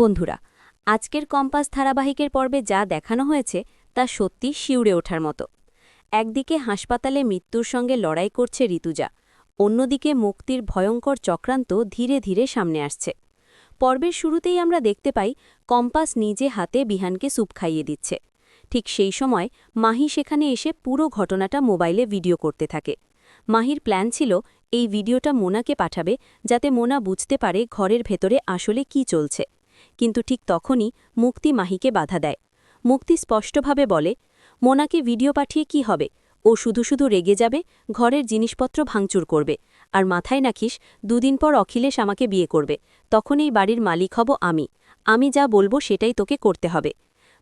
বন্ধুরা, আজকের কম্পাস ধারাবাহিকের পর্বে যা দেখানো হয়েছে তা সত্যি শিউরে ওঠার মতো। একদিকে হাসপাতালে মৃত্যুর সঙ্গে লড়াই করছে ঋতুজা, অন্যদিকে মুক্তির ভয়ঙ্কর চক্রান্ত ধীরে ধীরে সামনে আসছে। পর্বের শুরুতেই আমরা দেখতে পাই কম্পাস নিজে হাতে বিহানকে স্যুপ খাইয়ে দিচ্ছে। ঠিক সেই সময় মাহি সেখানে এসে পুরো ঘটনাটা মোবাইলে ভিডিও করতে থাকে। মাহির প্ল্যান ছিল এই ভিডিওটা মোনাকে পাঠাবে, যাতে মোনা বুঝতে পারে ঘরের ভেতরে আসলে কি চলছে। কিন্তু ঠিক তখনই মুক্তি মাহিকে বাধা দেয়। মুক্তি স্পষ্টভাবে বলে, মোনাকে ভিডিও পাঠিয়ে কি হবে, ও শুধু শুধু রেগে যাবে, ঘরের জিনিসপত্র ভাঙচুর করবে। আর মাথায় রাখিস, দুদিন পর অখিলেশ আমাকে বিয়ে করবে, তখন এই বাড়ির মালিক হব আমি যা বলবো সেটাই তোকে করতে হবে।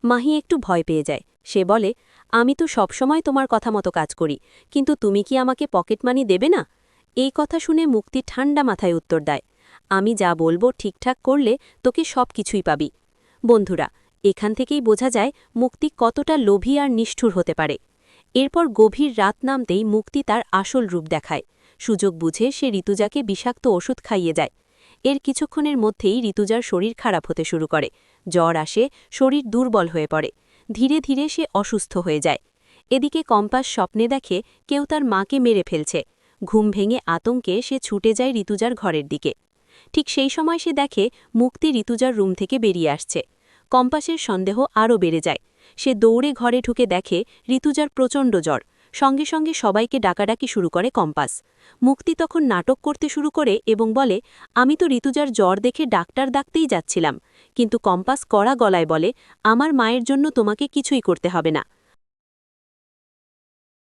মাহি একটু ভয় পেয়ে যায়। সে বলে, আমি তো সবসময় তোমার কথা মতো কাজ করি, কিন্তু তুমি কি আমাকে পকেট মানি দেবে না? এই কথা শুনে মুক্তি ঠান্ডা মাথায় উত্তর দেয়, আমি যা বলবো ঠিকঠাক করলে তোকে সব কিছুই পাবি। বন্ধুরা, এখান থেকেই বোঝা যায় মুক্তি কতটা লোভী আর নিষ্ঠুর হতে পারে। এরপর গভীর রাত নামতেই মুক্তি তার আসল রূপ দেখায়। সুযোগ বুঝে সে ঋতুজাকে বিষাক্ত ওষুধ খাইয়ে যায়। এর কিছুক্ষণের মধ্যেই ঋতুজার শরীর খারাপ হতে শুরু করে। জ্বর আসে, শরীর দুর্বল হয়ে পড়ে। ধীরে ধীরে সে অসুস্থ হয়ে যায়। এদিকে কম্পাস স্বপ্নে দেখে কেউ তার মাকে মেরে ফেলছে। ঘুম ভেঙে আতঙ্কে সে ছুটে যায় ঋতুজার ঘরের দিকে। ঠিক সেই সময় সে দেখে মুক্তি ঋতুজার রুম থেকে বেরিয়ে আসছে। কম্পাসের সন্দেহ আরও বেড়ে যায়। সে দৌড়ে ঘরে ঢুকে দেখে ঋতুজার প্রচণ্ড জ্বর। সঙ্গে সঙ্গে সবাইকে ডাকাডাকি শুরু করে কম্পাস। মুক্তি তখন নাটক করতে শুরু করে এবং বলে, আমি তো ঋতুজার জ্বর দেখে ডাক্তার ডাকতেই যাচ্ছিলাম। কিন্তু কম্পাস কড়া গলায় বলে, আমার মায়ের জন্য তোমাকে কিছুই করতে হবে না।